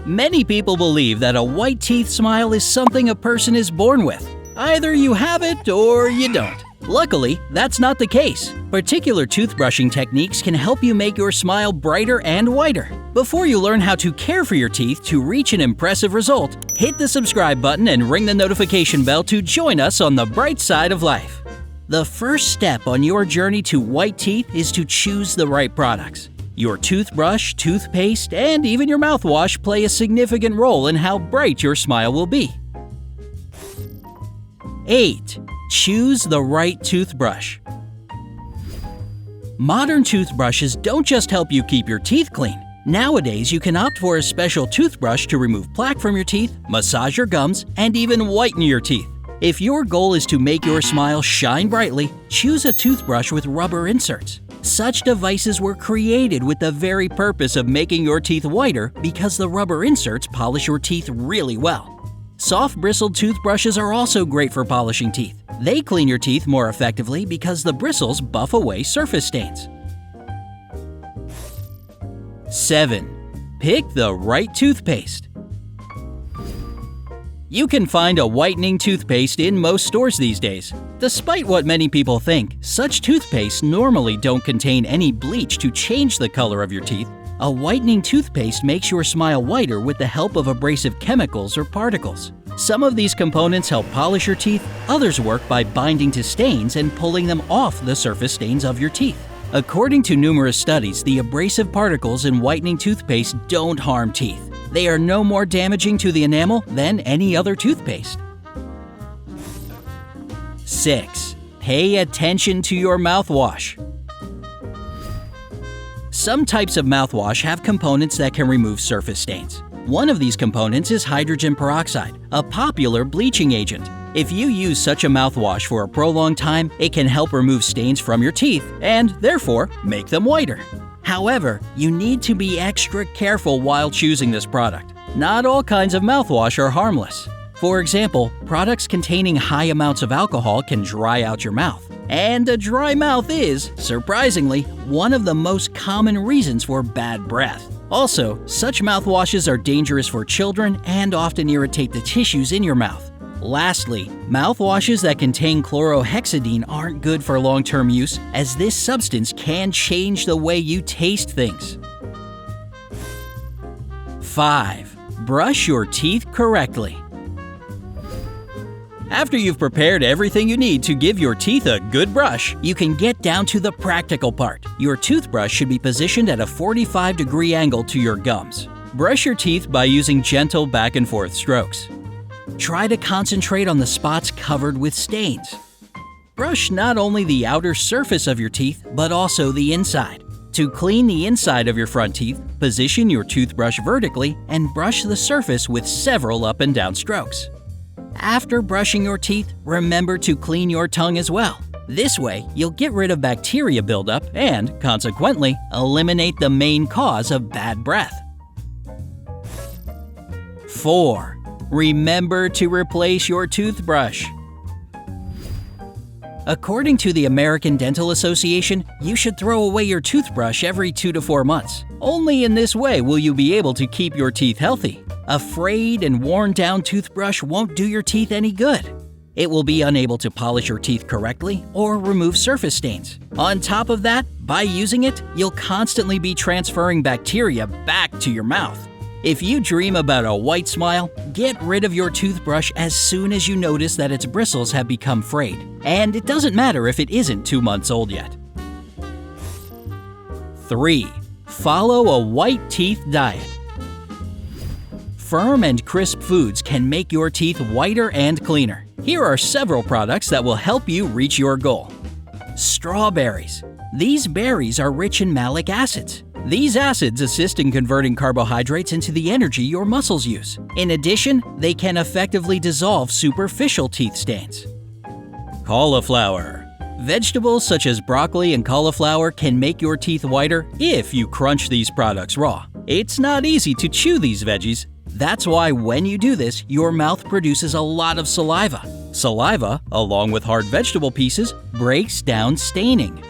Many people believe that a white teeth smile is something a person is born with. Either you have it or you don't. Luckily, that's not the case. Particular toothbrushing techniques can help you make your smile brighter and whiter. Before you learn how to care for your teeth to reach an impressive result, hit the subscribe button and ring the notification bell to join us on the bright side of life. The first step on your journey to white teeth is to choose the right products. Your toothbrush, toothpaste, and even your mouthwash play a significant role in how bright your smile will be. 8. Choose the right toothbrush. Modern toothbrushes don't just help you keep your teeth clean. Nowadays, you can opt for a special toothbrush to remove plaque from your teeth, massage your gums, and even whiten your teeth. If your goal is to make your smile shine brightly, choose a toothbrush with rubber inserts. Such devices were created with the very purpose of making your teeth whiter because the rubber inserts polish your teeth really well. Soft bristled toothbrushes are also great for polishing teeth. They clean your teeth more effectively because the bristles buff away surface stains. 7. Pick the right toothpaste. You can find a whitening toothpaste in most stores these days. Despite what many people think, such toothpastes normally don't contain any bleach to change the color of your teeth. A whitening toothpaste makes your smile whiter with the help of abrasive chemicals or particles. Some of these components help polish your teeth, others work by binding to stains and pulling them off the surface stains of your teeth. According to numerous studies, the abrasive particles in whitening toothpaste don't harm teeth. They are no more damaging to the enamel than any other toothpaste. 6. Pay attention to your mouthwash. Some types of mouthwash have components that can remove surface stains. One of these components is hydrogen peroxide, a popular bleaching agent. If you use such a mouthwash for a prolonged time, it can help remove stains from your teeth and, therefore, make them whiter. However, you need to be extra careful while choosing this product. Not all kinds of mouthwash are harmless. For example, products containing high amounts of alcohol can dry out your mouth. And a dry mouth is, surprisingly, one of the most common reasons for bad breath. Also, such mouthwashes are dangerous for children and often irritate the tissues in your mouth. Lastly, mouthwashes that contain chlorhexidine aren't good for long-term use, as this substance can change the way you taste things. 5. Brush your teeth correctly. After you've prepared everything you need to give your teeth a good brush, you can get down to the practical part. Your toothbrush should be positioned at a 45-degree angle to your gums. Brush your teeth by using gentle back and forth strokes. Try to concentrate on the spots covered with stains. Brush not only the outer surface of your teeth, but also the inside. To clean the inside of your front teeth, position your toothbrush vertically and brush the surface with several up and down strokes. After brushing your teeth, remember to clean your tongue as well. This way, you'll get rid of bacteria buildup and, consequently, eliminate the main cause of bad breath. 4. Remember to replace your toothbrush. According to the American Dental Association, you should throw away your toothbrush every 2 to 4 months. Only in this way will you be able to keep your teeth healthy. A frayed and worn-down toothbrush won't do your teeth any good. It will be unable to polish your teeth correctly or remove surface stains. On top of that, by using it, you'll constantly be transferring bacteria back to your mouth. If you dream about a white smile, get rid of your toothbrush as soon as you notice that its bristles have become frayed. And it doesn't matter if it isn't 2 months old yet. 3. Follow a white teeth diet. Firm and crisp foods can make your teeth whiter and cleaner. Here are several products that will help you reach your goal. Strawberries. These berries are rich in malic acids. These acids assist in converting carbohydrates into the energy your muscles use. In addition, they can effectively dissolve superficial teeth stains. Cauliflower. Vegetables such as broccoli and cauliflower can make your teeth whiter if you crunch these products raw. It's not easy to chew these veggies. That's why when you do this, your mouth produces a lot of saliva. Saliva, along with hard vegetable pieces, breaks down staining.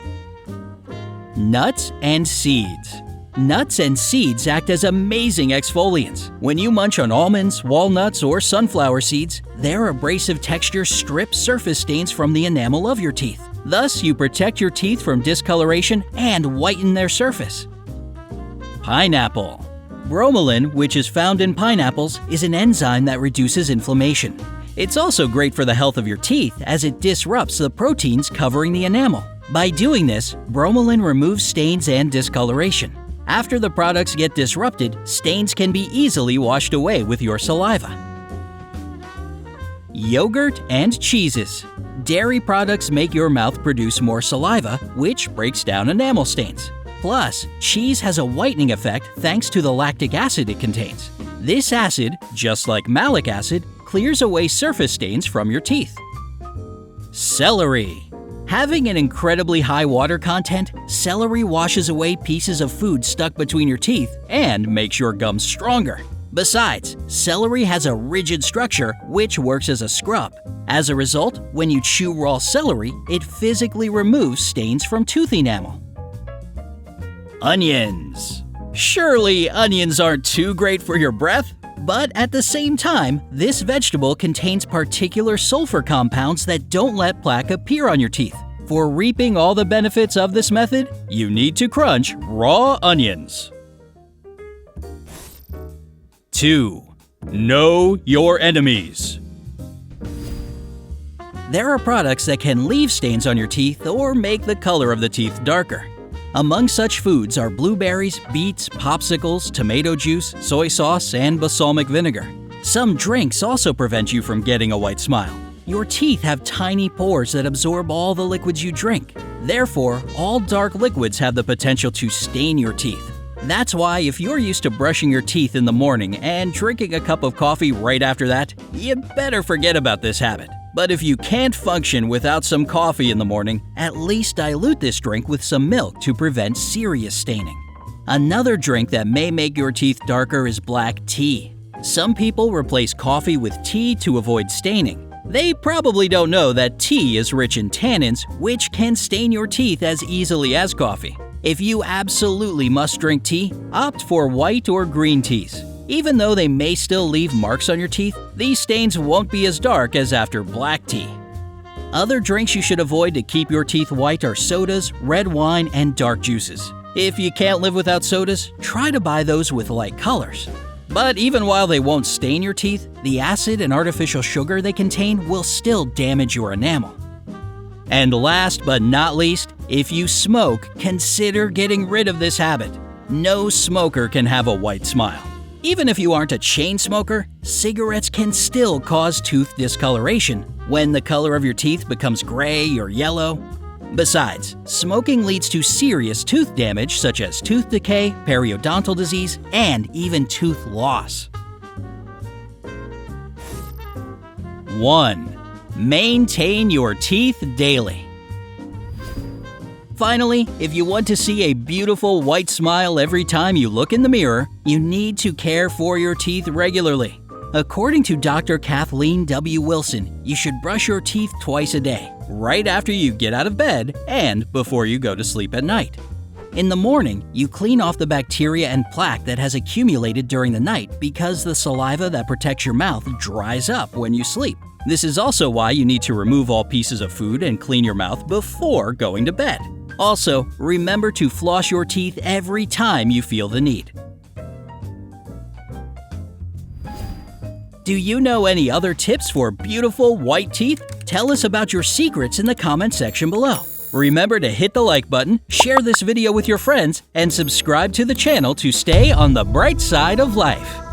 Nuts and seeds. Nuts and seeds act as amazing exfoliants. When you munch on almonds, walnuts, or sunflower seeds, their abrasive texture strips surface stains from the enamel of your teeth. Thus, you protect your teeth from discoloration and whiten their surface. Pineapple. Bromelain, which is found in pineapples, is an enzyme that reduces inflammation. It's also great for the health of your teeth as it disrupts the proteins covering the enamel. By doing this, bromelain removes stains and discoloration. After the products get disrupted, stains can be easily washed away with your saliva. Yogurt and cheeses. Dairy products make your mouth produce more saliva, which breaks down enamel stains. Plus, cheese has a whitening effect thanks to the lactic acid it contains. This acid, just like malic acid, clears away surface stains from your teeth. Celery. Having an incredibly high water content, celery washes away pieces of food stuck between your teeth and makes your gums stronger. Besides, celery has a rigid structure which works as a scrub. As a result, when you chew raw celery, it physically removes stains from tooth enamel. Onions. Surely onions aren't too great for your breath? But at the same time, this vegetable contains particular sulfur compounds that don't let plaque appear on your teeth. For reaping all the benefits of this method, you need to crunch raw onions. 2. Know your enemies. There are products that can leave stains on your teeth or make the color of the teeth darker. Among such foods are blueberries, beets, popsicles, tomato juice, soy sauce, and balsamic vinegar. Some drinks also prevent you from getting a white smile. Your teeth have tiny pores that absorb all the liquids you drink. Therefore, all dark liquids have the potential to stain your teeth. That's why if you're used to brushing your teeth in the morning and drinking a cup of coffee right after that, you better forget about this habit. But if you can't function without some coffee in the morning, at least dilute this drink with some milk to prevent serious staining. Another drink that may make your teeth darker is black tea. Some people replace coffee with tea to avoid staining. They probably don't know that tea is rich in tannins, which can stain your teeth as easily as coffee. If you absolutely must drink tea, opt for white or green teas. Even though they may still leave marks on your teeth, these stains won't be as dark as after black tea. Other drinks you should avoid to keep your teeth white are sodas, red wine, and dark juices. If you can't live without sodas, try to buy those with light colors. But even while they won't stain your teeth, the acid and artificial sugar they contain will still damage your enamel. And last but not least, if you smoke, consider getting rid of this habit. No smoker can have a white smile. Even if you aren't a chain smoker, cigarettes can still cause tooth discoloration when the color of your teeth becomes gray or yellow. Besides, smoking leads to serious tooth damage such as tooth decay, periodontal disease, and even tooth loss. 1. Maintain your teeth daily. Finally, if you want to see a beautiful white smile every time you look in the mirror, you need to care for your teeth regularly. According to Dr. Kathleen W. Wilson, you should brush your teeth twice a day, right after you get out of bed and before you go to sleep at night. In the morning, you clean off the bacteria and plaque that has accumulated during the night because the saliva that protects your mouth dries up when you sleep. This is also why you need to remove all pieces of food and clean your mouth before going to bed. Also, remember to floss your teeth every time you feel the need. Do you know any other tips for beautiful white teeth? Tell us about your secrets in the comment section below. Remember to hit the like button, share this video with your friends, and subscribe to the channel to stay on the bright side of life.